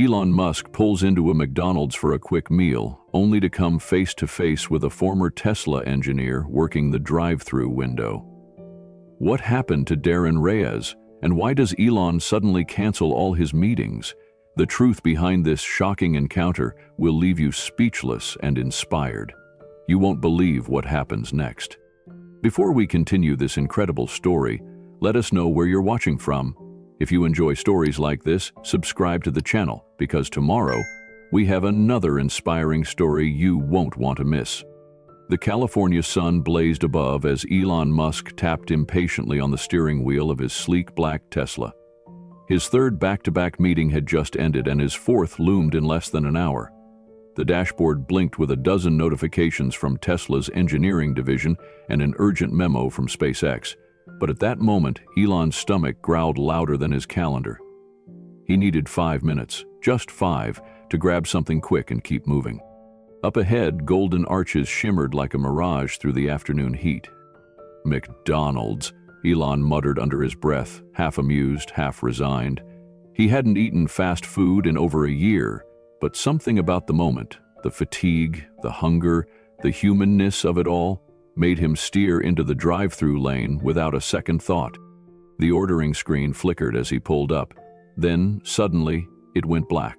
Elon Musk pulls into a McDonald's for a quick meal, only to come face to face with a former Tesla engineer working the drive-thru window. What happened to Darren Reyes, and why does Elon suddenly cancel all his meetings? The truth behind this shocking encounter will leave you speechless and inspired. You won't believe what happens next. Before we continue this incredible story, let us know where you're watching from. If you enjoy stories like this, subscribe to the channel, because tomorrow we have another inspiring story you won't want to miss. The California sun blazed above as Elon Musk tapped impatiently on the steering wheel of his sleek black Tesla. His third back-to-back meeting had just ended and his fourth loomed in less than an hour. The dashboard blinked with a dozen notifications from Tesla's engineering division and an urgent memo from SpaceX. But at that moment, Elon's stomach growled louder than his calendar. He needed 5 minutes, just 5, to grab something quick and keep moving. Up ahead, golden arches shimmered like a mirage through the afternoon heat. McDonald's, Elon muttered under his breath, half amused, half resigned. He hadn't eaten fast food in over a year, but something about the moment, the fatigue, the hunger, the humanness of it all, made him steer into the drive-thru lane without a second thought. The ordering screen flickered as he pulled up. Then, suddenly, it went black.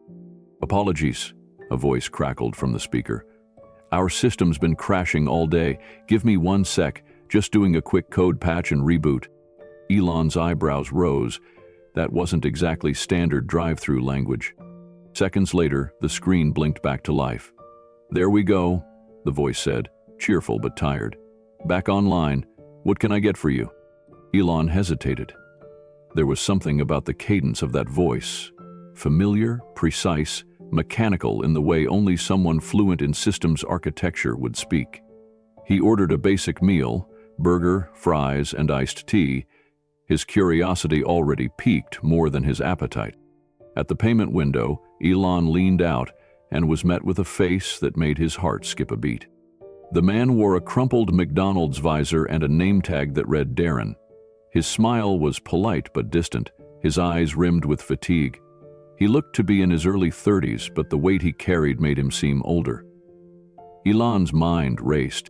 "Apologies," a voice crackled from the speaker. "Our system's been crashing all day. Give me 1 sec, just doing a quick code patch and reboot." Elon's eyebrows rose. That wasn't exactly standard drive-thru language. Seconds later, the screen blinked back to life. "There we go," the voice said, cheerful but tired. "Back online. What can I get for you?" Elon hesitated. There was something about the cadence of that voice. Familiar, precise, mechanical in the way only someone fluent in systems architecture would speak. He ordered a basic meal, burger, fries, and iced tea, his curiosity already piqued more than his appetite. At the payment window, Elon leaned out and was met with a face that made his heart skip a beat. The man wore a crumpled McDonald's visor and a name tag that read Darren. His smile was polite but distant, his eyes rimmed with fatigue. He looked to be in his early 30s, but the weight he carried made him seem older. Elon's mind raced.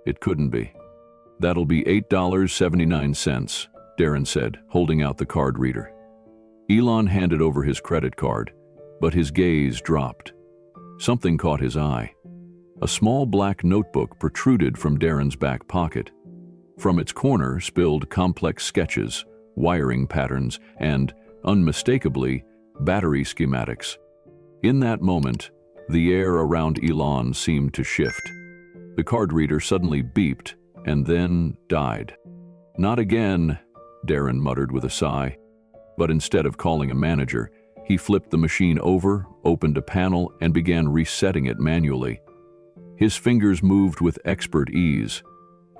It couldn't be. "That'll be $8.79, Darren said, holding out the card reader. Elon handed over his credit card, but his gaze dropped. Something caught his eye. A small black notebook protruded from Darren's back pocket. From its corner spilled complex sketches, wiring patterns, and, unmistakably, battery schematics. In that moment, the air around Elon seemed to shift. The card reader suddenly beeped and then died. "Not again," Darren muttered with a sigh. But instead of calling a manager, he flipped the machine over, opened a panel, and began resetting it manually. His fingers moved with expert ease.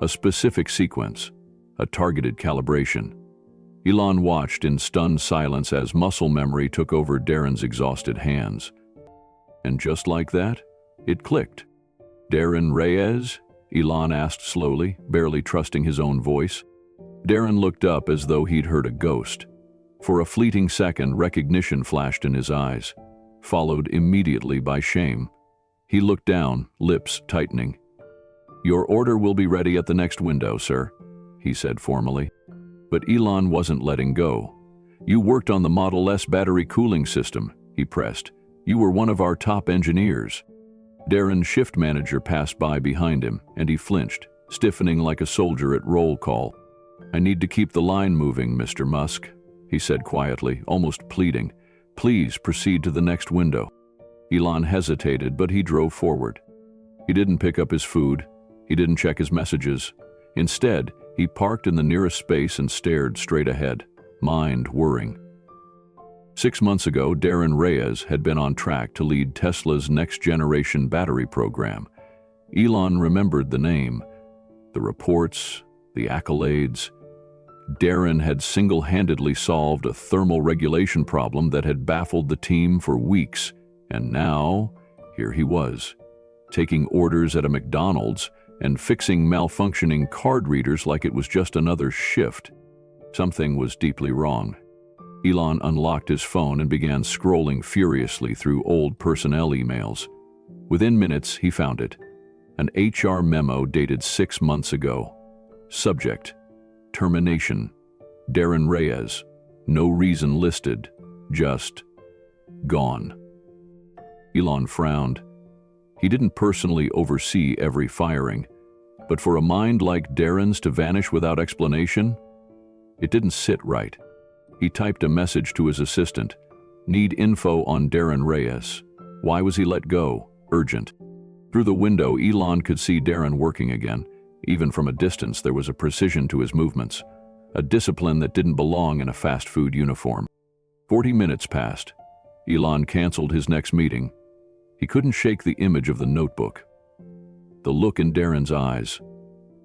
A specific sequence, a targeted calibration. Elon watched in stunned silence as muscle memory took over Darren's exhausted hands. And just like that, it clicked. "Darren Reyes?" Elon asked slowly, barely trusting his own voice. Darren looked up as though he'd heard a ghost. For a fleeting second, recognition flashed in his eyes, followed immediately by shame. He looked down, lips tightening. "Your order will be ready at the next window, sir," he said formally. But Elon wasn't letting go. "You worked on the Model S battery cooling system," he pressed. "You were one of our top engineers." Darren's shift manager passed by behind him, and he flinched, stiffening like a soldier at roll call. "I need to keep the line moving, Mr. Musk," he said quietly, almost pleading. "Please proceed to the next window." Elon hesitated, but he drove forward. He didn't pick up his food. He didn't check his messages. Instead, he parked in the nearest space and stared straight ahead, mind whirring. 6 months ago, Darren Reyes had been on track to lead Tesla's next-generation battery program. Elon remembered the name, the reports, the accolades. Darren had single-handedly solved a thermal regulation problem that had baffled the team for weeks. And now, here he was, taking orders at a McDonald's and fixing malfunctioning card readers like it was just another shift. Something was deeply wrong. Elon unlocked his phone and began scrolling furiously through old personnel emails. Within minutes, he found it. An HR memo dated 6 months ago. Subject: termination. Darren Reyes. No reason listed. Just gone. Elon frowned. He didn't personally oversee every firing, but for a mind like Darren's to vanish without explanation, it didn't sit right. He typed a message to his assistant. Need info on Darren Reyes. Why was he let go? Urgent. Through the window, Elon could see Darren working again. Even from a distance, there was a precision to his movements, a discipline that didn't belong in a fast food uniform. 40 minutes passed. Elon canceled his next meeting. He couldn't shake the image of the notebook. The look in Darren's eyes.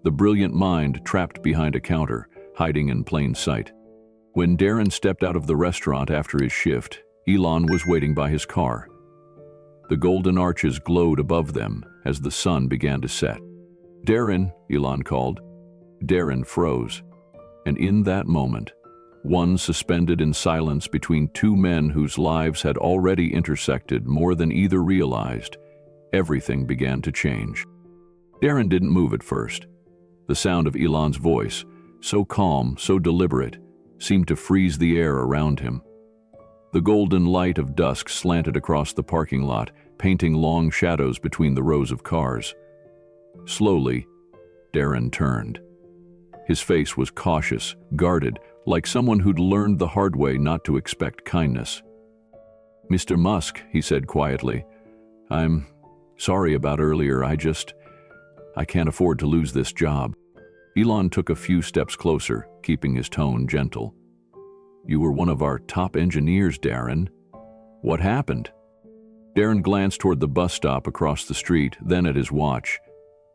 The brilliant mind trapped behind a counter, hiding in plain sight. When Darren stepped out of the restaurant after his shift, Elon was waiting by his car. The golden arches glowed above them as the sun began to set. "Darren," Elon called. Darren froze. And in that moment, one suspended in silence between two men whose lives had already intersected more than either realized, everything began to change. Darren didn't move at first. The sound of Elon's voice, so calm, so deliberate, seemed to freeze the air around him. The golden light of dusk slanted across the parking lot, painting long shadows between the rows of cars. Slowly, Darren turned. His face was cautious, guarded, like someone who'd learned the hard way not to expect kindness. "Mr. Musk," he said quietly, "I'm sorry about earlier. I can't afford to lose this job." Elon took a few steps closer, keeping his tone gentle. "You were one of our top engineers, Darren. What happened?" Darren glanced toward the bus stop across the street, then at his watch.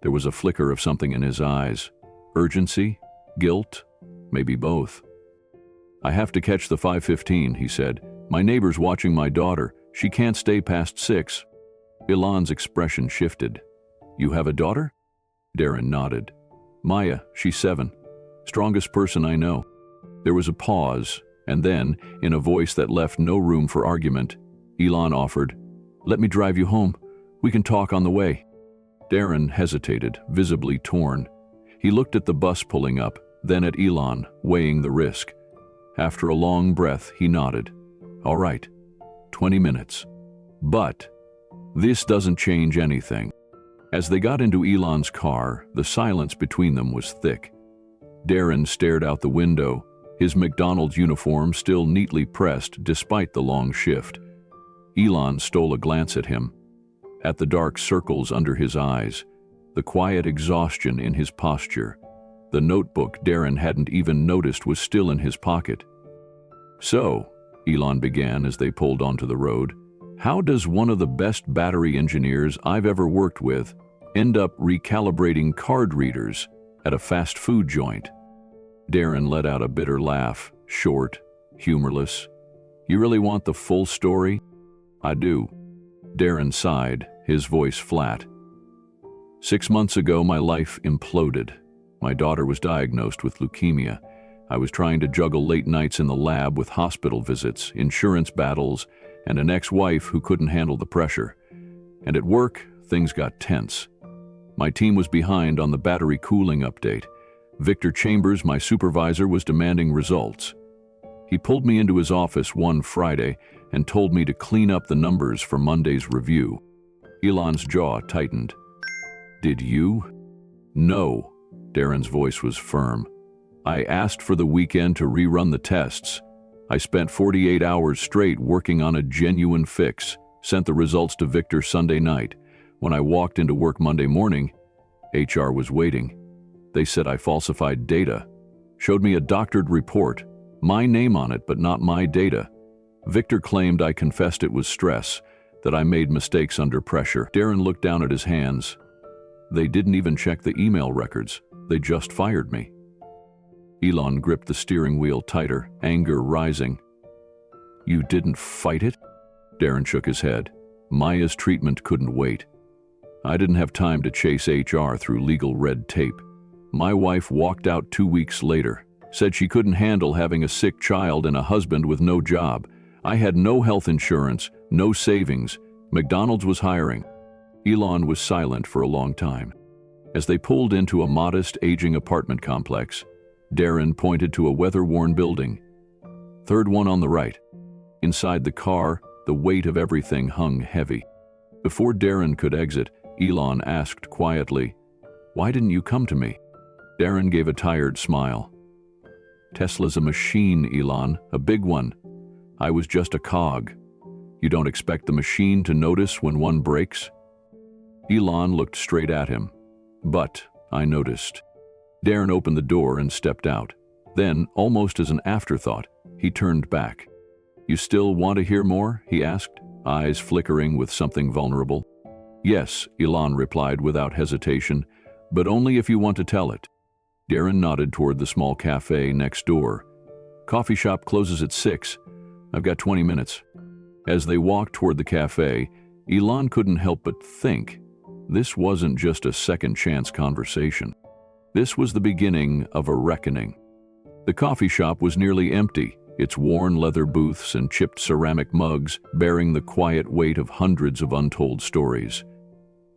There was a flicker of something in his eyes. Urgency? Guilt? Maybe both. "I have to catch the 5:15, he said. "My neighbor's watching my daughter. She can't stay past 6. Elon's expression shifted. "You have a daughter?" Darren nodded. "Maya, she's 7. Strongest person I know." There was a pause, and then, in a voice that left no room for argument, Elon offered, "Let me drive you home. We can talk on the way." Darren hesitated, visibly torn. He looked at the bus pulling up, then at Elon, weighing the risk. After a long breath, he nodded. "All right, 20 minutes. But this doesn't change anything." As they got into Elon's car, the silence between them was thick. Darren stared out the window, his McDonald's uniform still neatly pressed despite the long shift. Elon stole a glance at him, at the dark circles under his eyes, the quiet exhaustion in his posture. The notebook Darren hadn't even noticed was still in his pocket. "So," Elon began as they pulled onto the road, "how does one of the best battery engineers I've ever worked with end up recalibrating card readers at a fast food joint?" Darren let out a bitter laugh, short, humorless. "You really want the full story?" "I do." Darren sighed, his voice flat. 6 months ago, my life imploded. My daughter was diagnosed with leukemia. I was trying to juggle late nights in the lab with hospital visits, insurance battles, and an ex-wife who couldn't handle the pressure. And at work, things got tense. My team was behind on the battery cooling update. Victor Chambers, my supervisor, was demanding results. He pulled me into his office one Friday and told me to clean up the numbers for Monday's review. Elon's jaw tightened. "Did you?" "No." Darren's voice was firm. "I asked for the weekend to rerun the tests. I spent 48 hours straight working on a genuine fix, sent the results to Victor Sunday night. When I walked into work Monday morning, HR was waiting. They said I falsified data, showed me a doctored report, my name on it but not my data. Victor claimed I confessed it was stress, that I made mistakes under pressure." Darren looked down at his hands. "They didn't even check the email records. They just fired me." Elon gripped the steering wheel tighter, anger rising. "You didn't fight it?" Darren shook his head. "Maya's treatment couldn't wait. I didn't have time to chase HR through legal red tape. My wife walked out 2 weeks later. Said she couldn't handle having a sick child and a husband with no job. I had no health insurance, no savings. McDonald's was hiring. Elon was silent for a long time. As they pulled into a modest, aging apartment complex, Darren pointed to a weather-worn building. "Third one on the right." Inside the car, the weight of everything hung heavy. Before Darren could exit, Elon asked quietly, "Why didn't you come to me?" Darren gave a tired smile. "Tesla's a machine, Elon, a big one. I was just a cog. You don't expect the machine to notice when one breaks?" Elon looked straight at him. "But I noticed." Darren opened the door and stepped out. Then, almost as an afterthought, he turned back. "You still want to hear more?" he asked, eyes flickering with something vulnerable. "Yes," Elon replied without hesitation, "but only if you want to tell it." Darren nodded toward the small cafe next door. "Coffee shop closes at 6. I've got 20 minutes. As they walked toward the cafe, Elon couldn't help but think, this wasn't just a second-chance conversation. This was the beginning of a reckoning. The coffee shop was nearly empty, its worn leather booths and chipped ceramic mugs bearing the quiet weight of hundreds of untold stories.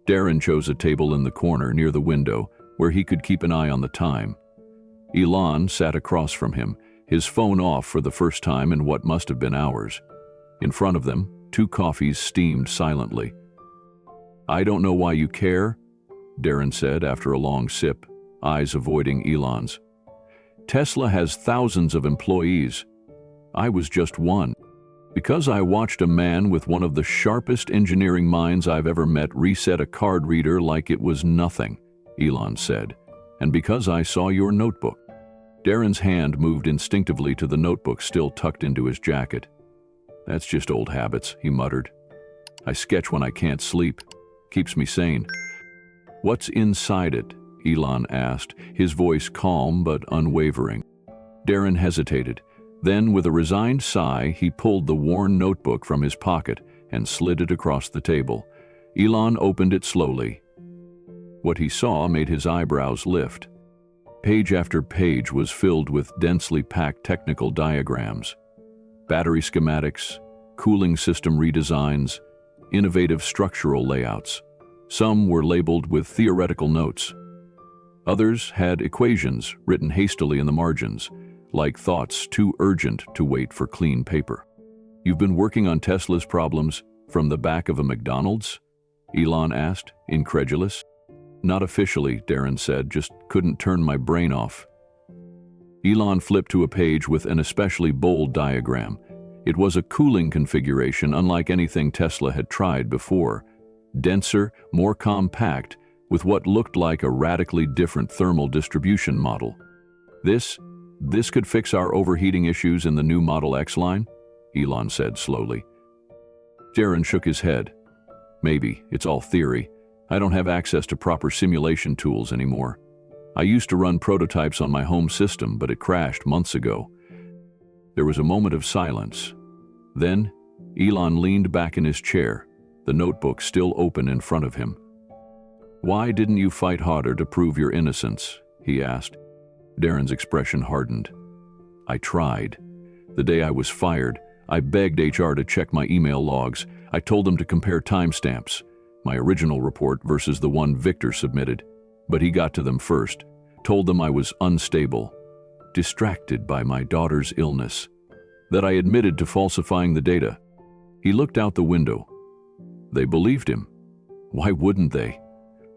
Darren chose a table in the corner near the window where he could keep an eye on the time. Elon sat across from him, his phone off for the first time in what must have been hours. In front of them, 2 coffees steamed silently. "I don't know why you care," Darren said after a long sip, eyes avoiding Elon's. "Tesla has thousands of employees. I was just one. Because I watched a man with one of the sharpest engineering minds I've ever met reset a card reader like it was nothing," Elon said, "and because I saw your notebook." Darren's hand moved instinctively to the notebook still tucked into his jacket. "That's just old habits," he muttered. "I sketch when I can't sleep. Keeps me sane." "What's inside it?" Elon asked, his voice calm but unwavering. Darren hesitated. Then, with a resigned sigh, he pulled the worn notebook from his pocket and slid it across the table. Elon opened it slowly. What he saw made his eyebrows lift. Page after page was filled with densely packed technical diagrams. Battery schematics, cooling system redesigns, innovative structural layouts. Some were labeled with theoretical notes. Others had equations written hastily in the margins, like thoughts too urgent to wait for clean paper. "You've been working on Tesla's problems from the back of a McDonald's?" Elon asked, incredulous. "Not officially," Darren said, "just couldn't turn my brain off." Elon flipped to a page with an especially bold diagram. It was a cooling configuration unlike anything Tesla had tried before. Denser, more compact, with what looked like a radically different thermal distribution model. This could fix our overheating issues in the new Model X line?" Elon said slowly. Darren shook his head. "Maybe, it's all theory. I don't have access to proper simulation tools anymore. I used to run prototypes on my home system, but it crashed months ago." There was a moment of silence. Then, Elon leaned back in his chair, the notebook still open in front of him. "Why didn't you fight harder to prove your innocence?" he asked. Darren's expression hardened. "I tried. The day I was fired, I begged HR to check my email logs. I told them to compare timestamps, my original report versus the one Victor submitted. But he got to them first, told them I was unstable, distracted by my daughter's illness, that I admitted to falsifying the data." He looked out the window. They believed him. Why wouldn't they?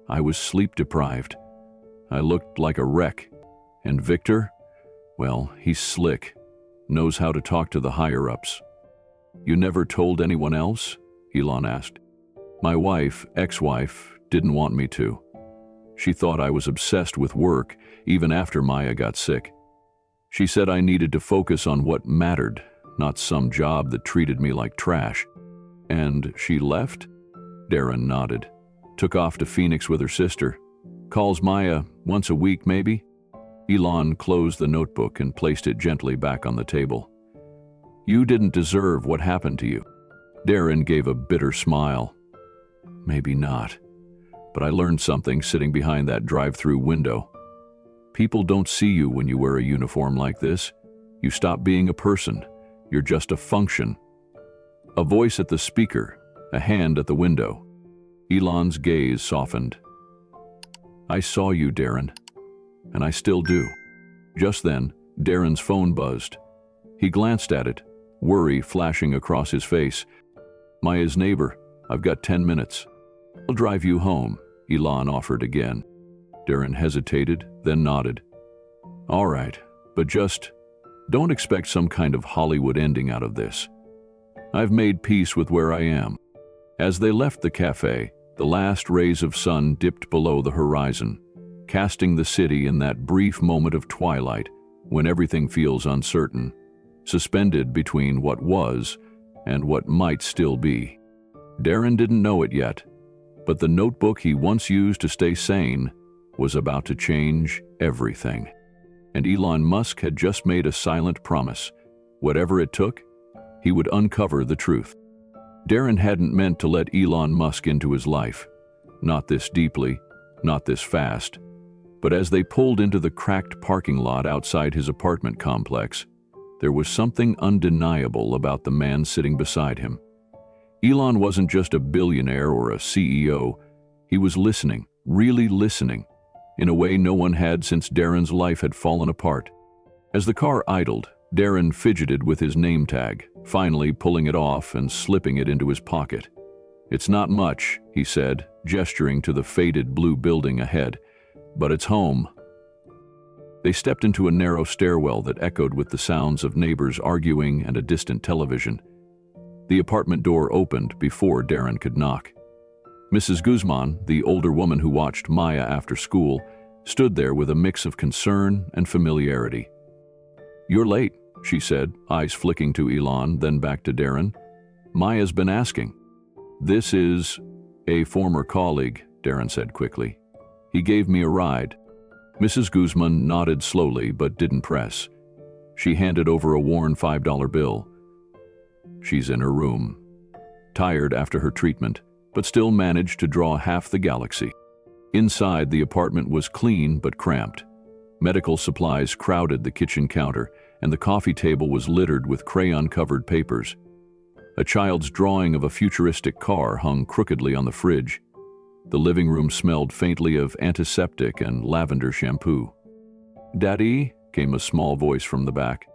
I was sleep-deprived. I looked like a wreck. And Victor? Well, he's slick. Knows how to talk to the higher-ups. "You never told anyone else?" Elon asked. "My wife, ex-wife, didn't want me to. She thought I was obsessed with work, even after Maya got sick. She said I needed to focus on what mattered, not some job that treated me like trash." "And she left?" Darren nodded. "Took off to Phoenix with her sister. Calls Maya once a week, maybe?" Elon closed the notebook and placed it gently back on the table. "You didn't deserve what happened to you." Darren gave a bitter smile. "Maybe not. But I learned something sitting behind that drive-thru window. People don't see you when you wear a uniform like this. You stop being a person. You're just a function. A voice at the speaker, a hand at the window. Elon's gaze softened. I saw you, Darren. And I still do. Just then, Darren's phone buzzed. He glanced at it, worry flashing across his face. Maya's neighbor, I've got 10 minutes. I'll drive you home, Elon offered again. Darren hesitated, then nodded. All right, but just don't expect some kind of Hollywood ending out of this. I've made peace with where I am. As they left the cafe, the last rays of sun dipped below the horizon, casting the city in that brief moment of twilight when everything feels uncertain, suspended between what was and what might still be. Darren didn't know it yet, but the notebook he once used to stay sane was about to change everything. And Elon Musk had just made a silent promise. Whatever it took, he would uncover the truth. Darren hadn't meant to let Elon Musk into his life. Not this deeply, not this fast. But as they pulled into the cracked parking lot outside his apartment complex, there was something undeniable about the man sitting beside him. Elon wasn't just a billionaire or a CEO. He was listening, really listening, in a way no one had since Darren's life had fallen apart. As the car idled, Darren fidgeted with his name tag, finally pulling it off and slipping it into his pocket. It's not much, he said, gesturing to the faded blue building ahead, but it's home. They stepped into a narrow stairwell that echoed with the sounds of neighbors arguing and a distant television. The apartment door opened before Darren could knock. Mrs. Guzman, the older woman who watched Maya after school, stood there with a mix of concern and familiarity. You're late, she said, eyes flicking to Elon, then back to Darren. Maya's been asking. This is a former colleague, Darren said quickly. He gave me a ride. Mrs. Guzman nodded slowly but didn't press. She handed over a worn $5 bill. She's in her room. Tired after her treatment, but still managed to draw half the galaxy. Inside, the apartment was clean but cramped. Medical supplies crowded the kitchen counter, and the coffee table was littered with crayon-covered papers. A child's drawing of a futuristic car hung crookedly on the fridge. The living room smelled faintly of antiseptic and lavender shampoo. "Daddy?" came a small voice from the back.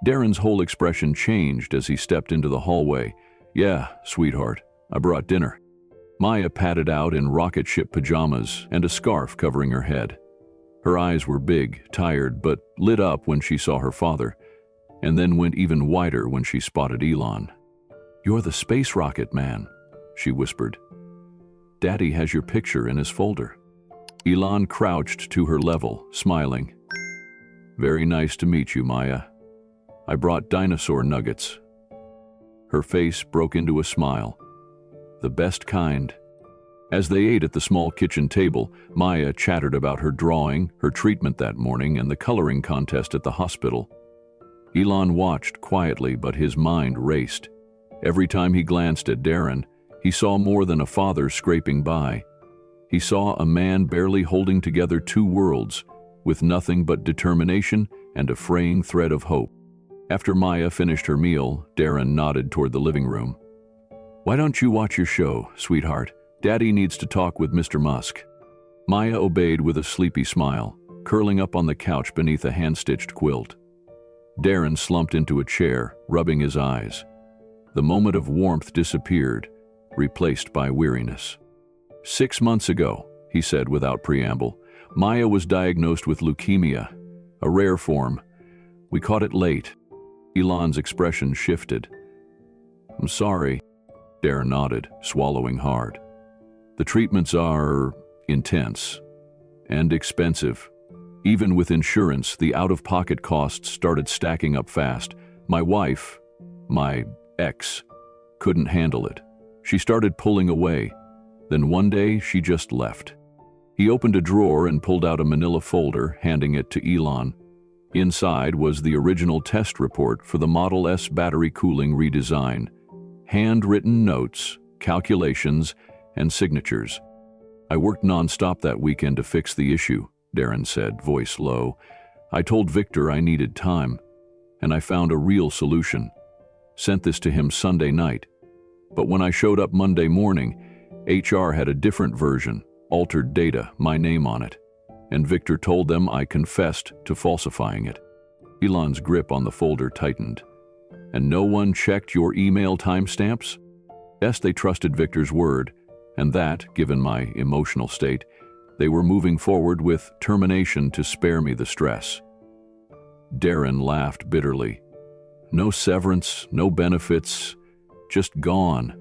Darren's whole expression changed as he stepped into the hallway. "Yeah, sweetheart, I brought dinner." Maya padded out in rocket ship pajamas and a scarf covering her head. Her eyes were big, tired, but lit up when she saw her father, and then went even wider when she spotted Elon. "You're the space rocket man," she whispered. "Daddy has your picture in his folder." Elon crouched to her level, smiling. "Very nice to meet you, Maya. I brought dinosaur nuggets." Her face broke into a smile. The best kind. As they ate at the small kitchen table, Maya chattered about her drawing, her treatment that morning, and the coloring contest at the hospital. Elon watched quietly, but his mind raced. Every time he glanced at Darren, he saw more than a father scraping by. He saw a man barely holding together two worlds, with nothing but determination and a fraying thread of hope. After Maya finished her meal, Darren nodded toward the living room. "Why don't you watch your show, sweetheart? Daddy needs to talk with Mr. Musk." Maya obeyed with a sleepy smile, curling up on the couch beneath a hand-stitched quilt. Darren slumped into a chair, rubbing his eyes. The moment of warmth disappeared, replaced by weariness. 6 months ago, he said without preamble, Maya was diagnosed with leukemia, a rare form. We caught it late. Elon's expression shifted. "I'm sorry." Darren nodded, swallowing hard. "The treatments are intense and expensive. Even with insurance, the out-of-pocket costs started stacking up fast. My wife, my ex, couldn't handle it. She started pulling away. Then one day, she just left." He opened a drawer and pulled out a manila folder, handing it to Elon. Inside was the original test report for the Model S battery cooling redesign. Handwritten notes, calculations, and signatures. "I worked non-stop that weekend to fix the issue," Darren said, voice low. I told Victor I needed time, and I found a real solution. Sent this to him Sunday night. But when I showed up Monday morning, HR had a different version, altered data, my name on it. And Victor told them I confessed to falsifying it. Elon's grip on the folder tightened. And no one checked your email timestamps? Yes, they trusted Victor's word, and that, given my emotional state, they were moving forward with termination to spare me the stress. Darren laughed bitterly. No severance, no benefits, just gone.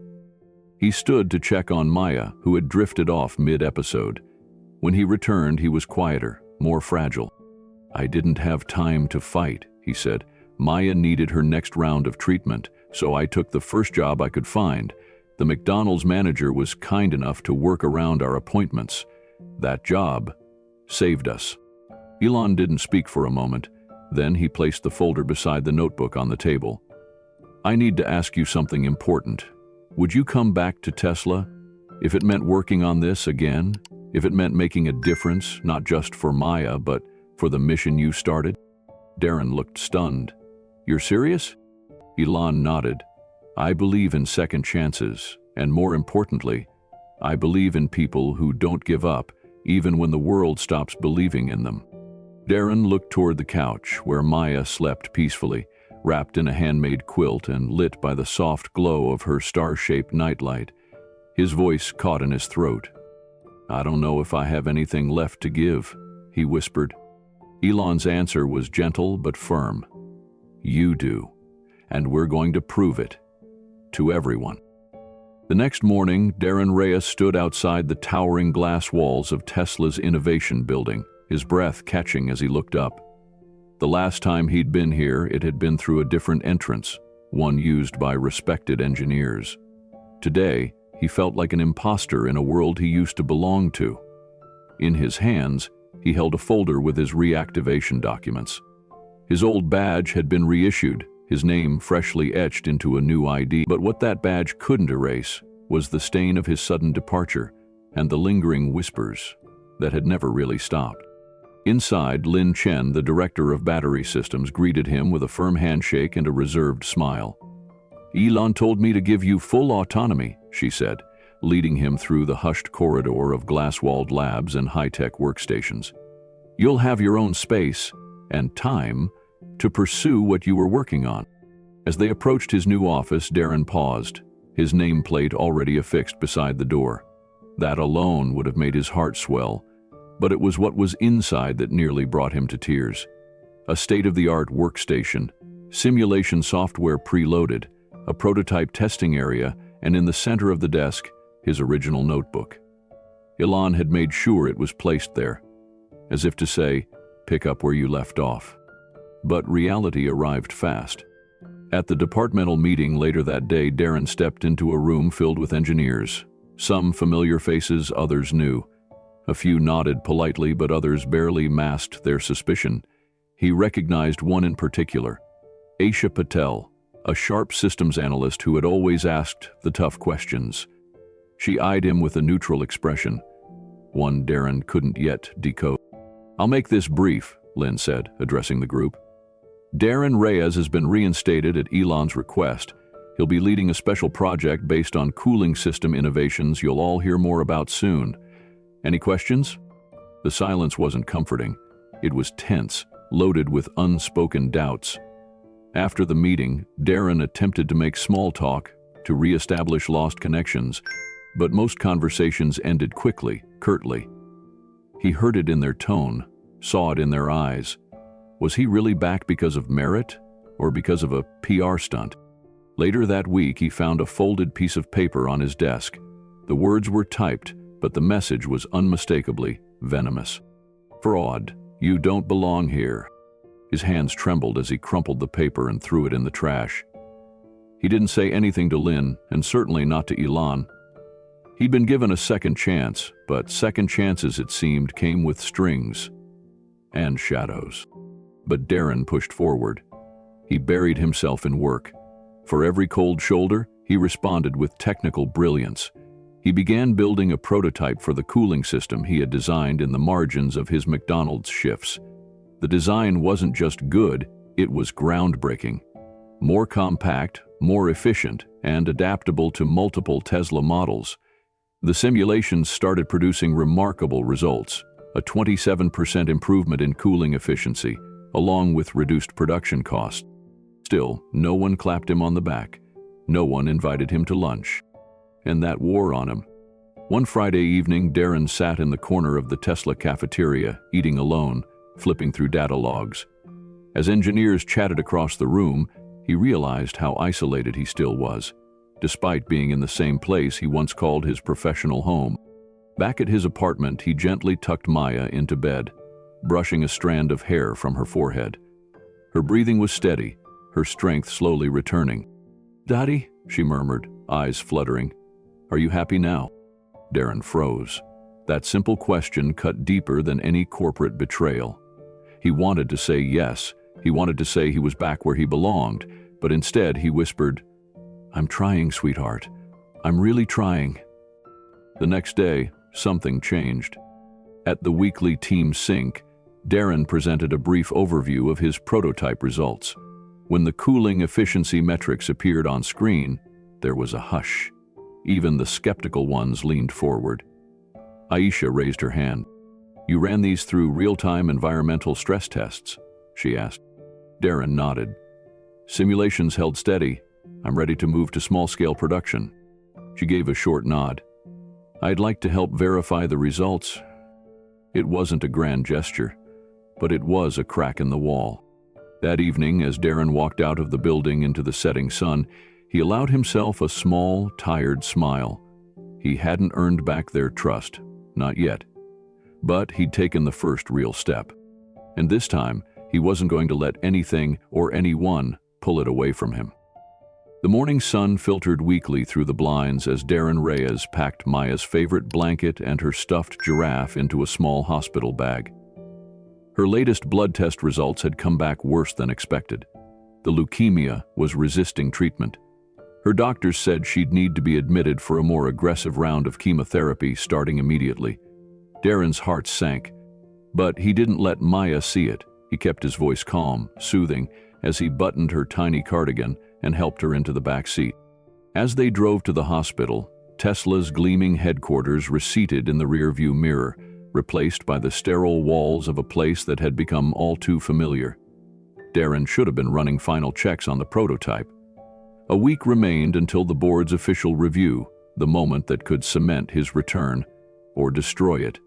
He stood to check on Maya, who had drifted off mid-episode. When he returned, he was quieter, more fragile. I didn't have time to fight, he said. Maya needed her next round of treatment, so I took the first job I could find. The McDonald's manager was kind enough to work around our appointments. That job saved us. Elon didn't speak for a moment. Then he placed the folder beside the notebook on the table. I need to ask you something important. Would you come back to Tesla? If it meant working on this again? If it meant making a difference, not just for Maya, but for the mission you started? Darren looked stunned. You're serious? Elon nodded. I believe in second chances, and more importantly, I believe in people who don't give up, even when the world stops believing in them. Darren looked toward the couch, where Maya slept peacefully, wrapped in a handmade quilt and lit by the soft glow of her star-shaped nightlight. His voice caught in his throat. I don't know if I have anything left to give, he whispered. Elon's answer was gentle but firm. You do, and we're going to prove it. To everyone. The next morning, Darren Reyes stood outside the towering glass walls of Tesla's innovation building, his breath catching as he looked up. The last time he'd been here, it had been through a different entrance, one used by respected engineers. Today, he felt like an imposter in a world he used to belong to. In his hands, he held a folder with his reactivation documents. His old badge had been reissued, his name freshly etched into a new ID. But what that badge couldn't erase was the stain of his sudden departure and the lingering whispers that had never really stopped. Inside, Lin Chen, the director of battery systems, greeted him with a firm handshake and a reserved smile. Elon told me to give you full autonomy, she said, leading him through the hushed corridor of glass-walled labs and high-tech workstations. You'll have your own space and time to pursue what you were working on. As they approached his new office, Darren paused, his nameplate already affixed beside the door. That alone would have made his heart swell, but it was what was inside that nearly brought him to tears. A state-of-the-art workstation, simulation software preloaded, a prototype testing area, and in the center of the desk, his original notebook. Elon had made sure it was placed there, as if to say, pick up where you left off. But reality arrived fast. At the departmental meeting later that day, Darren stepped into a room filled with engineers. Some familiar faces, others new. A few nodded politely, but others barely masked their suspicion. He recognized one in particular, Aisha Patel, a sharp systems analyst who had always asked the tough questions. She eyed him with a neutral expression, one Darren couldn't yet decode. I'll make this brief, Lin said, addressing the group. Darren Reyes has been reinstated at Elon's request. He'll be leading a special project based on cooling system innovations you'll all hear more about soon. Any questions? The silence wasn't comforting. It was tense, loaded with unspoken doubts. After the meeting, Darren attempted to make small talk, to re-establish lost connections, but most conversations ended quickly, curtly. He heard it in their tone, saw it in their eyes. Was he really back because of merit, or because of a PR stunt? Later that week, he found a folded piece of paper on his desk. The words were typed, but the message was unmistakably venomous. Fraud, you don't belong here. His hands trembled as he crumpled the paper and threw it in the trash. He didn't say anything to Lin, and certainly not to Elon. He'd been given a second chance, but second chances, it seemed, came with strings and shadows. But Darren pushed forward. He buried himself in work. For every cold shoulder, he responded with technical brilliance. He began building a prototype for the cooling system he had designed in the margins of his McDonald's shifts. The design wasn't just good, it was groundbreaking. More compact, more efficient, and adaptable to multiple Tesla models. The simulations started producing remarkable results, a 27% improvement in cooling efficiency, along with reduced production costs. Still, no one clapped him on the back. No one invited him to lunch. And that wore on him. One Friday evening, Darren sat in the corner of the Tesla cafeteria, eating alone, flipping through data logs. As engineers chatted across the room, he realized how isolated he still was, despite being in the same place he once called his professional home. Back at his apartment, he gently tucked Maya into bed, brushing a strand of hair from her forehead. Her breathing was steady, her strength slowly returning. "Daddy," she murmured, eyes fluttering. "Are you happy now?" Darren froze. That simple question cut deeper than any corporate betrayal. He wanted to say yes. He wanted to say he was back where he belonged, but instead he whispered, "I'm trying, sweetheart. I'm really trying." The next day, something changed. At the weekly team sync, Darren presented a brief overview of his prototype results. When the cooling efficiency metrics appeared on screen, there was a hush. Even the skeptical ones leaned forward. Aisha raised her hand. "You ran these through real-time environmental stress tests?" she asked. Darren nodded. "Simulations held steady. I'm ready to move to small-scale production." She gave a short nod. "I'd like to help verify the results." It wasn't a grand gesture, but it was a crack in the wall. That evening, as Darren walked out of the building into the setting sun, he allowed himself a small, tired smile. He hadn't earned back their trust, not yet. But he'd taken the first real step. And this time, he wasn't going to let anything or anyone pull it away from him. The morning sun filtered weakly through the blinds as Darren Reyes packed Maya's favorite blanket and her stuffed giraffe into a small hospital bag. Her latest blood test results had come back worse than expected. The leukemia was resisting treatment. Her doctors said she'd need to be admitted for a more aggressive round of chemotherapy starting immediately. Darren's heart sank, but he didn't let Maya see it. He kept his voice calm, soothing, as he buttoned her tiny cardigan and helped her into the back seat. As they drove to the hospital, Tesla's gleaming headquarters receded in the rearview mirror, replaced by the sterile walls of a place that had become all too familiar. Darren should have been running final checks on the prototype. A week remained until the board's official review, the moment that could cement his return or destroy it.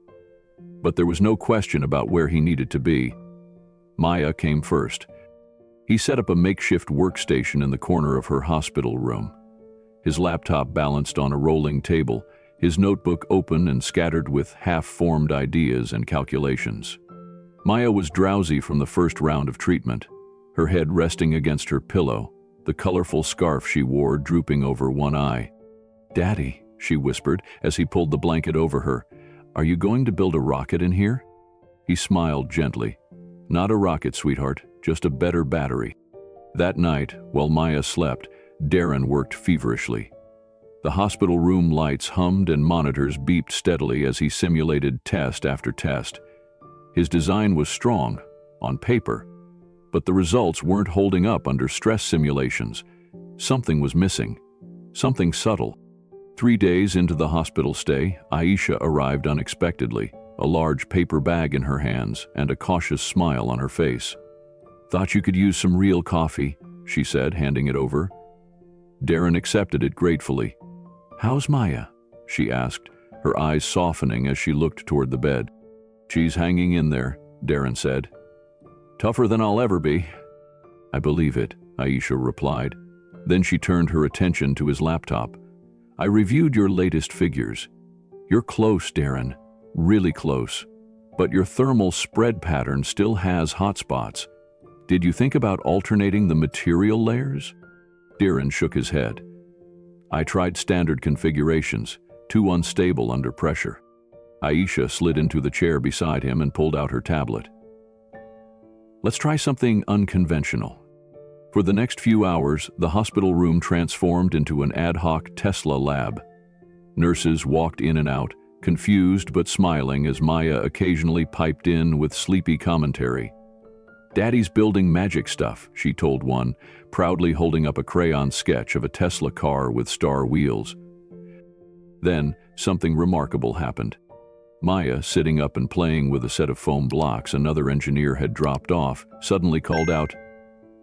But there was no question about where he needed to be. Maya came first. He set up a makeshift workstation in the corner of her hospital room. His laptop balanced on a rolling table, his notebook open and scattered with half-formed ideas and calculations. Maya was drowsy from the first round of treatment, her head resting against her pillow, the colorful scarf she wore drooping over one eye. "Daddy," she whispered as he pulled the blanket over her, "are you going to build a rocket in here?" He smiled gently. "Not a rocket, sweetheart, just a better battery." That night, while Maya slept, Darren worked feverishly. The hospital room lights hummed and monitors beeped steadily as he simulated test after test. His design was strong, on paper, but the results weren't holding up under stress simulations. Something was missing, something subtle. 3 days into the hospital stay, Aisha arrived unexpectedly, a large paper bag in her hands and a cautious smile on her face. "Thought you could use some real coffee," she said, handing it over. Darren accepted it gratefully. "How's Maya?" she asked, her eyes softening as she looked toward the bed. "She's hanging in there," Darren said. "Tougher than I'll ever be." "I believe it," Aisha replied. Then she turned her attention to his laptop. "I reviewed your latest figures. You're close, Darren, really close. But your thermal spread pattern still has hotspots. Did you think about alternating the material layers?" Darren shook his head. "I tried standard configurations, too unstable under pressure." Aisha slid into the chair beside him and pulled out her tablet. "Let's try something unconventional." For the next few hours, the hospital room transformed into an ad hoc Tesla lab. Nurses walked in and out, confused but smiling as Maya occasionally piped in with sleepy commentary. "Daddy's building magic stuff," she told one, proudly holding up a crayon sketch of a Tesla car with star wheels. Then, something remarkable happened. Maya, sitting up and playing with a set of foam blocks another engineer had dropped off, suddenly called out,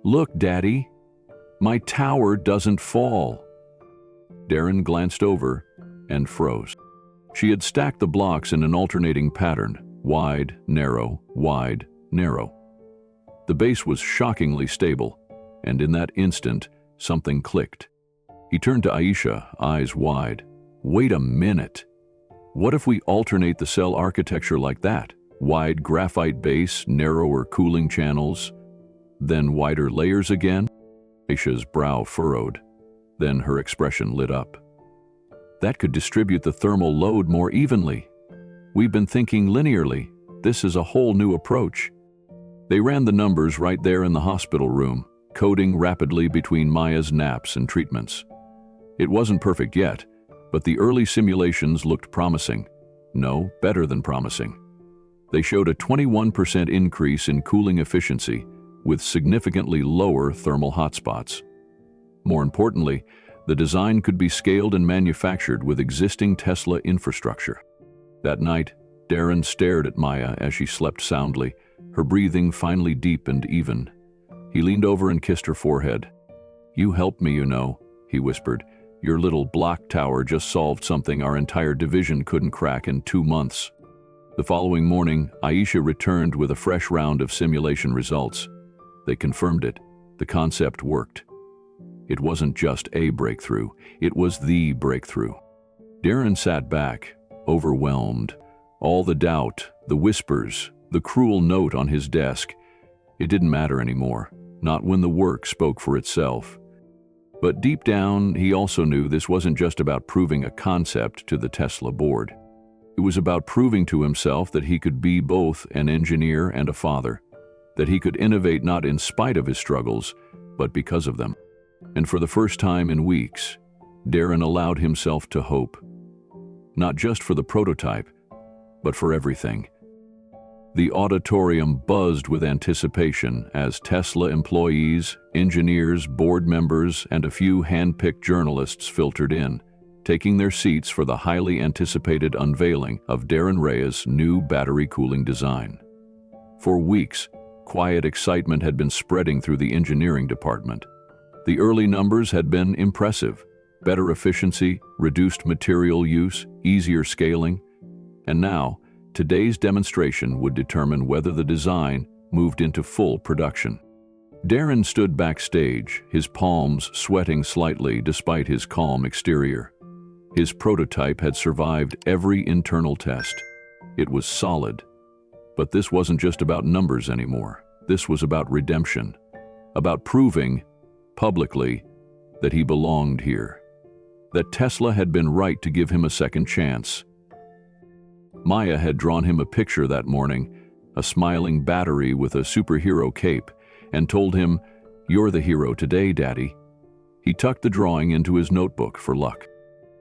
"Look, Daddy, my tower doesn't fall." Darren glanced over and froze. She had stacked the blocks in an alternating pattern, wide, narrow, wide, narrow. The base was shockingly stable, and in that instant, something clicked. He turned to Aisha, eyes wide. "Wait a minute. What if we alternate the cell architecture like that? Wide graphite base, narrower cooling channels, then wider layers again?" Aisha's brow furrowed. Then her expression lit up. "That could distribute the thermal load more evenly. We've been thinking linearly. This is a whole new approach." They ran the numbers right there in the hospital room, coding rapidly between Maya's naps and treatments. It wasn't perfect yet, but the early simulations looked promising. No, better than promising. They showed a 21% increase in cooling efficiency, with significantly lower thermal hotspots. More importantly, the design could be scaled and manufactured with existing Tesla infrastructure. That night, Darren stared at Maya as she slept soundly, her breathing finally deep and even. He leaned over and kissed her forehead. "You helped me, you know," he whispered. "Your little block tower just solved something our entire division couldn't crack in 2 months." The following morning, Aisha returned with a fresh round of simulation results. They confirmed it. The concept worked. It wasn't just a breakthrough, it was the breakthrough. Darren sat back, overwhelmed. All the doubt, the whispers, the cruel note on his desk. It didn't matter anymore, not when the work spoke for itself. But deep down, he also knew this wasn't just about proving a concept to the Tesla board. It was about proving to himself that he could be both an engineer and a father, that he could innovate not in spite of his struggles, but because of them. And for the first time in weeks, Darren allowed himself to hope. Not just for the prototype, but for everything. The auditorium buzzed with anticipation as Tesla employees, engineers, board members, and a few hand-picked journalists filtered in, taking their seats for the highly anticipated unveiling of Darren Reyes' new battery cooling design. For weeks, quiet excitement had been spreading through the engineering department. The early numbers had been impressive: better efficiency, reduced material use, easier scaling. And now, today's demonstration would determine whether the design moved into full production. Darren stood backstage, his palms sweating slightly despite his calm exterior. His prototype had survived every internal test. It was solid. But this wasn't just about numbers anymore. This was about redemption, about proving, publicly, that he belonged here, that Tesla had been right to give him a second chance. Maya had drawn him a picture that morning, a smiling battery with a superhero cape, and told him, "You're the hero today, Daddy." He tucked the drawing into his notebook for luck.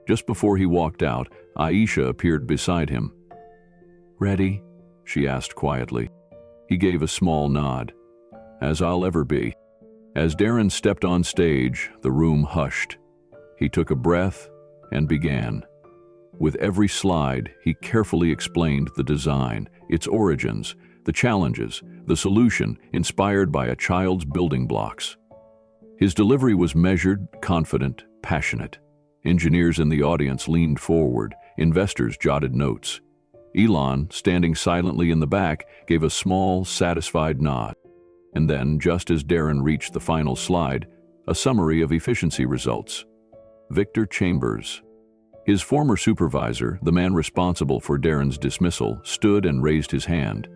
Just before he walked out, Aisha appeared beside him. "Ready?" she asked quietly. He gave a small nod. "As I'll ever be." As Darren stepped on stage, the room hushed. He took a breath and began. With every slide, he carefully explained the design, its origins, the challenges, the solution inspired by a child's building blocks. His delivery was measured, confident, passionate. Engineers in the audience leaned forward, investors jotted notes. Elon, standing silently in the back, gave a small, satisfied nod. And then, just as Darren reached the final slide, a summary of efficiency results. Victor Chambers. His former supervisor, the man responsible for Darren's dismissal, stood and raised his hand.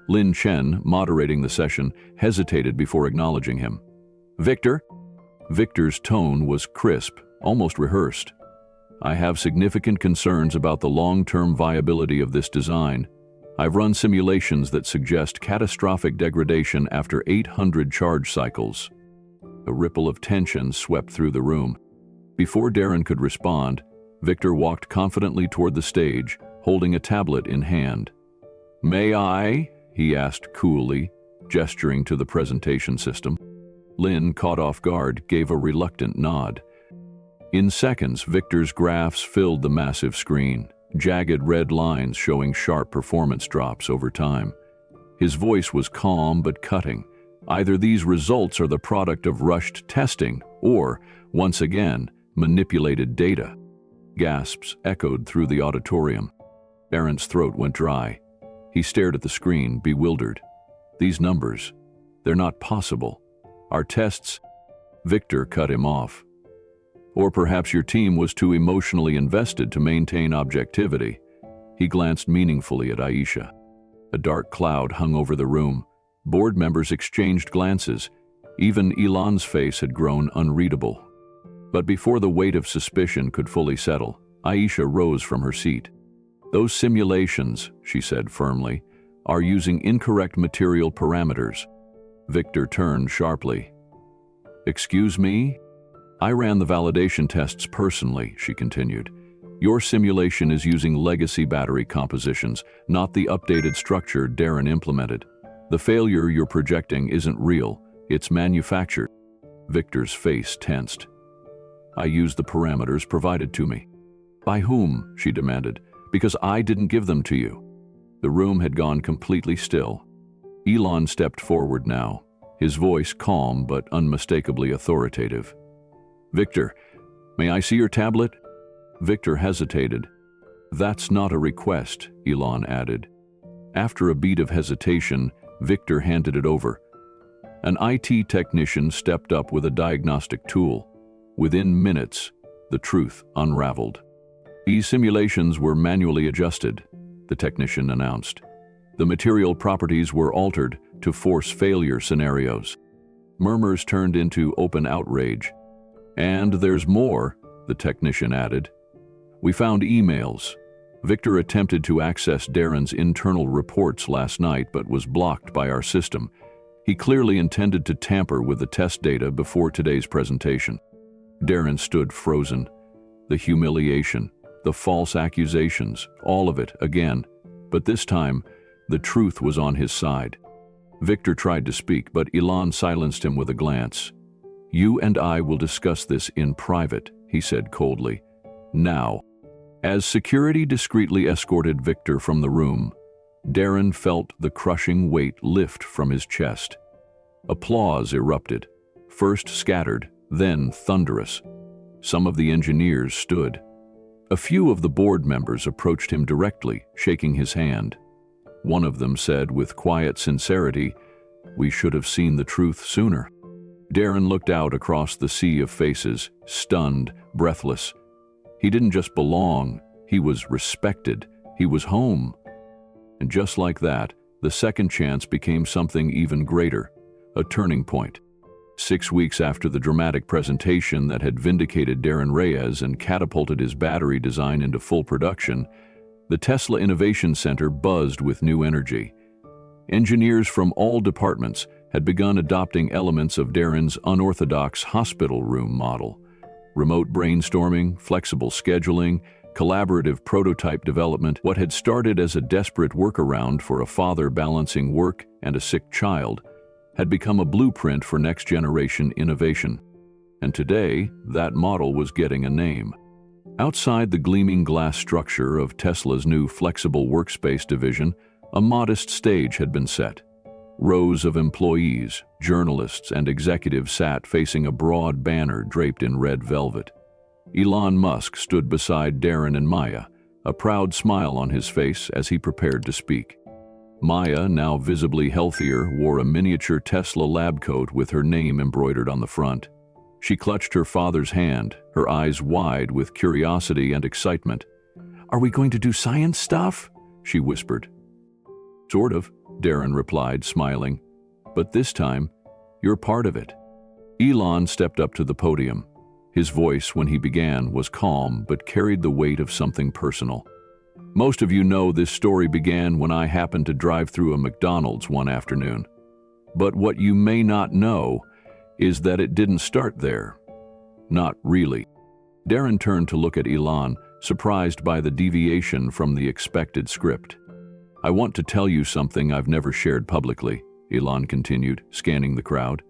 Lin Chen, moderating the session, hesitated before acknowledging him. "Victor?" Victor's tone was crisp, almost rehearsed. "I have significant concerns about the long-term viability of this design. I've run simulations that suggest catastrophic degradation after 800 charge cycles." A ripple of tension swept through the room. Before Darren could respond, Victor walked confidently toward the stage, holding a tablet in hand. "May I?" he asked coolly, gesturing to the presentation system. Lynn, caught off guard, gave a reluctant nod. In seconds, Victor's graphs filled the massive screen, jagged red lines showing sharp performance drops over time. His voice was calm but cutting. Either these results are the product of rushed testing or, once again, manipulated data. Gasps echoed through the auditorium. Aaron's throat went dry. He stared at the screen, bewildered. These numbers, they're not possible. Our tests... Victor cut him off. Or perhaps your team was too emotionally invested to maintain objectivity. He glanced meaningfully at Aisha. A dark cloud hung over the room. Board members exchanged glances. Even Elon's face had grown unreadable. But before the weight of suspicion could fully settle, Aisha rose from her seat. "Those simulations," she said firmly, "are using incorrect material parameters." Victor turned sharply. "Excuse me? I ran the validation tests personally," she continued. "Your simulation is using legacy battery compositions, not the updated structure Darren implemented. The failure you're projecting isn't real, it's manufactured." Victor's face tensed. "I used the parameters provided to me." "By whom?" she demanded. "Because I didn't give them to you." The room had gone completely still. Elon stepped forward now, his voice calm but unmistakably authoritative. "Victor, may I see your tablet?" Victor hesitated. "That's not a request," Elon added. After a beat of hesitation, Victor handed it over. An IT technician stepped up with a diagnostic tool. Within minutes, the truth unraveled. "These simulations were manually adjusted," the technician announced. "The material properties were altered to force failure scenarios." Murmurs turned into open outrage. "And there's more," the technician added. "We found emails. Victor attempted to access Darren's internal reports last night but was blocked by our system. He clearly intended to tamper with the test data before today's presentation." Darren stood frozen. The humiliation, the false accusations, all of it again. But this time, the truth was on his side. Victor tried to speak, but Elon silenced him with a glance. "You and I will discuss this in private," he said coldly. "Now." As security discreetly escorted Victor from the room, Darren felt the crushing weight lift from his chest. Applause erupted, first scattered, then thunderous. Some of the engineers stood. A few of the board members approached him directly, shaking his hand. One of them said with quiet sincerity, "We should have seen the truth sooner." Darren looked out across the sea of faces, stunned, breathless. He didn't just belong, he was respected, he was home. And just like that, the second chance became something even greater, a turning point. 6 weeks after the dramatic presentation that had vindicated Darren Reyes and catapulted his battery design into full production, the Tesla Innovation Center buzzed with new energy. Engineers from all departments had begun adopting elements of Darren's unorthodox hospital room model. Remote brainstorming, flexible scheduling, collaborative prototype development, what had started as a desperate workaround for a father balancing work and a sick child, had become a blueprint for next-generation innovation. And today, that model was getting a name. Outside the gleaming glass structure of Tesla's new flexible workspace division, a modest stage had been set. Rows of employees, journalists, and executives sat facing a broad banner draped in red velvet. Elon Musk stood beside Darren and Maya, a proud smile on his face as he prepared to speak. Maya, now visibly healthier, wore a miniature Tesla lab coat with her name embroidered on the front. She clutched her father's hand, her eyes wide with curiosity and excitement. "Are we going to do science stuff?" she whispered. "Sort of," Darren replied, smiling. "But this time, you're part of it." Elon stepped up to the podium. His voice, when he began, was calm but carried the weight of something personal. "Most of you know this story began when I happened to drive through a McDonald's one afternoon. But what you may not know is that it didn't start there. Not really." Darren turned to look at Elon, surprised by the deviation from the expected script. "I want to tell you something I've never shared publicly," Elon continued, scanning the crowd.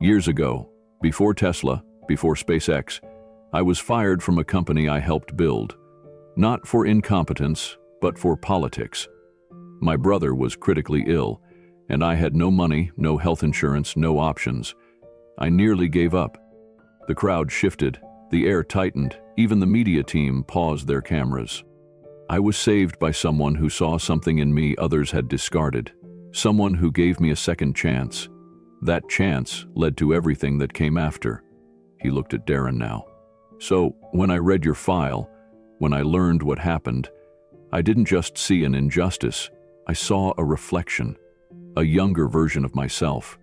"Years ago, before Tesla, before SpaceX, I was fired from a company I helped build. Not for incompetence, but for politics. My brother was critically ill, and I had no money, no health insurance, no options. I nearly gave up." The crowd shifted, the air tightened, even the media team paused their cameras. "I was saved by someone who saw something in me others had discarded, someone who gave me a second chance. That chance led to everything that came after." He looked at Darren now. "So, when I read your file, when I learned what happened, I didn't just see an injustice, I saw a reflection, a younger version of myself,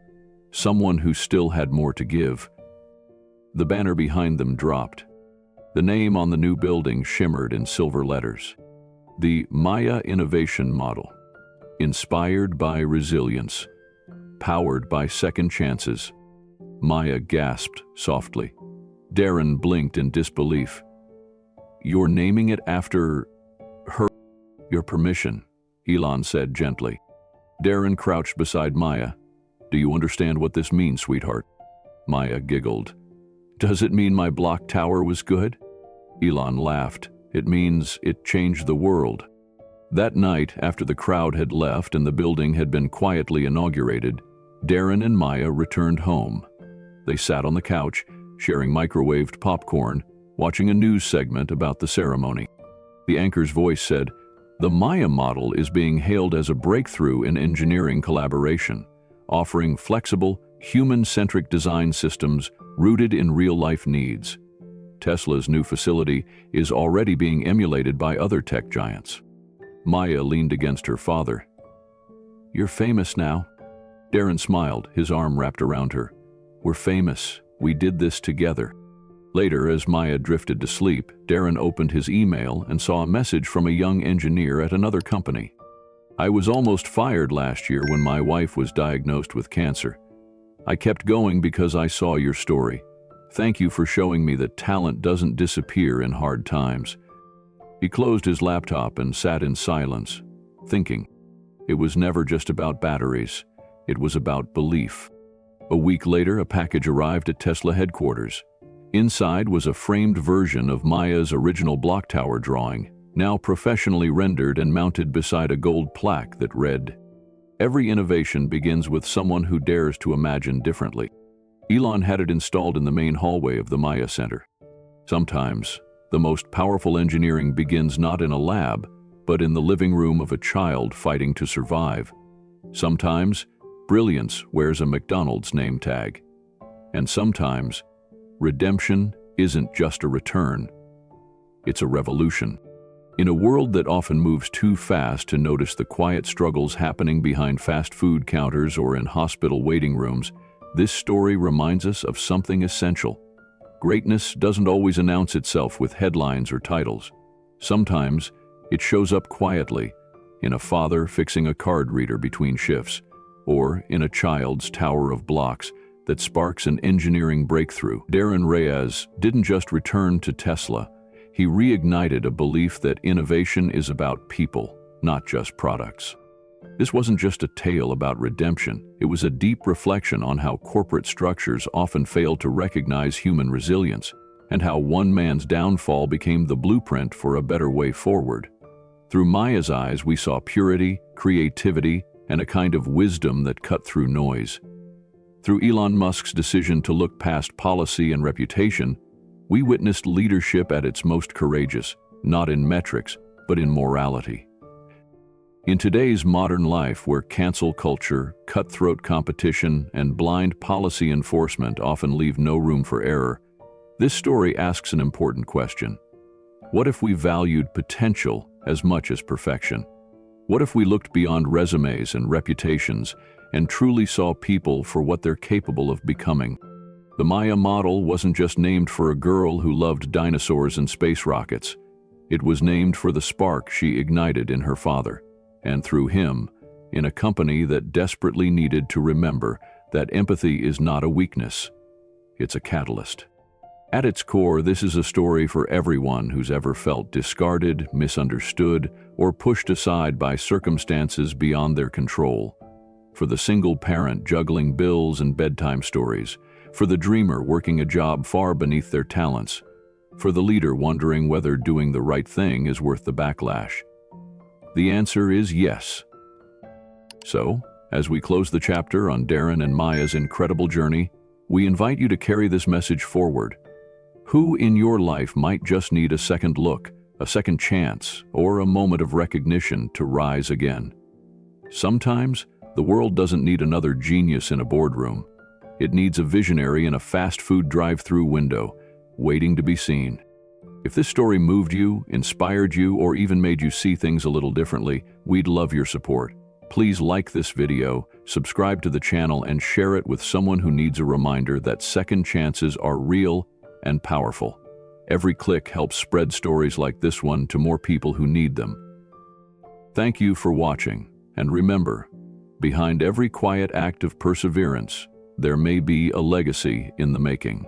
someone who still had more to give." The banner behind them dropped. The name on the new building shimmered in silver letters. The Maya Innovation Model. Inspired by resilience. Powered by second chances. Maya gasped softly. Darren blinked in disbelief. "You're naming it after her?" "Your permission," Elon said gently. Darren crouched beside Maya. "Do you understand what this means, sweetheart?" Maya giggled. "Does it mean my block tower was good?" Elon laughed. "It means it changed the world." That night, after the crowd had left and the building had been quietly inaugurated, Darren and Maya returned home. They sat on the couch, sharing microwaved popcorn, watching a news segment about the ceremony. The anchor's voice said, "The Maya model is being hailed as a breakthrough in engineering collaboration, offering flexible, human-centric design systems rooted in real-life needs." Tesla's new facility is already being emulated by other tech giants. Maya leaned against her father. "You're famous now." Darren smiled, his arm wrapped around her. "We're famous. We did this together." Later, as Maya drifted to sleep, Darren opened his email and saw a message from a young engineer at another company. "I was almost fired last year when my wife was diagnosed with cancer. I kept going because I saw your story. Thank you for showing me that talent doesn't disappear in hard times." He closed his laptop and sat in silence, thinking. It was never just about batteries. It was about belief. A week later, a package arrived at Tesla headquarters. Inside was a framed version of Maya's original block tower drawing, now professionally rendered and mounted beside a gold plaque that read, "Every innovation begins with someone who dares to imagine differently." Elon had it installed in the main hallway of the Maya Center. Sometimes, the most powerful engineering begins not in a lab, but in the living room of a child fighting to survive. Sometimes, brilliance wears a McDonald's name tag. And sometimes, redemption isn't just a return. It's a revolution. In a world that often moves too fast to notice the quiet struggles happening behind fast food counters or in hospital waiting rooms, this story reminds us of something essential. Greatness doesn't always announce itself with headlines or titles. Sometimes, it shows up quietly, in a father fixing a card reader between shifts, or in a child's tower of blocks that sparks an engineering breakthrough. Darren Reyes didn't just return to Tesla. He reignited a belief that innovation is about people, not just products. This wasn't just a tale about redemption. It was a deep reflection on how corporate structures often fail to recognize human resilience, and how one man's downfall became the blueprint for a better way forward. Through Maya's eyes, we saw purity, creativity, and a kind of wisdom that cut through noise. Through Elon Musk's decision to look past policy and reputation, we witnessed leadership at its most courageous, not in metrics, but in morality. In today's modern life, where cancel culture, cutthroat competition, and blind policy enforcement often leave no room for error, this story asks an important question. What if we valued potential as much as perfection? What if we looked beyond resumes and reputations and truly saw people for what they're capable of becoming? The Maya model wasn't just named for a girl who loved dinosaurs and space rockets. It was named for the spark she ignited in her father, and through him, in a company that desperately needed to remember that empathy is not a weakness, it's a catalyst. At its core, this is a story for everyone who's ever felt discarded, misunderstood, or pushed aside by circumstances beyond their control. For the single parent juggling bills and bedtime stories, for the dreamer working a job far beneath their talents, for the leader wondering whether doing the right thing is worth the backlash. The answer is yes. So, as we close the chapter on Darren and Maya's incredible journey, we invite you to carry this message forward. Who in your life might just need a second look, a second chance, or a moment of recognition to rise again? Sometimes, the world doesn't need another genius in a boardroom. It needs a visionary in a fast food drive-thru window, waiting to be seen. If this story moved you, inspired you, or even made you see things a little differently, we'd love your support. Please like this video, subscribe to the channel, and share it with someone who needs a reminder that second chances are real and powerful. Every click helps spread stories like this one to more people who need them. Thank you for watching, and remember, behind every quiet act of perseverance, there may be a legacy in the making.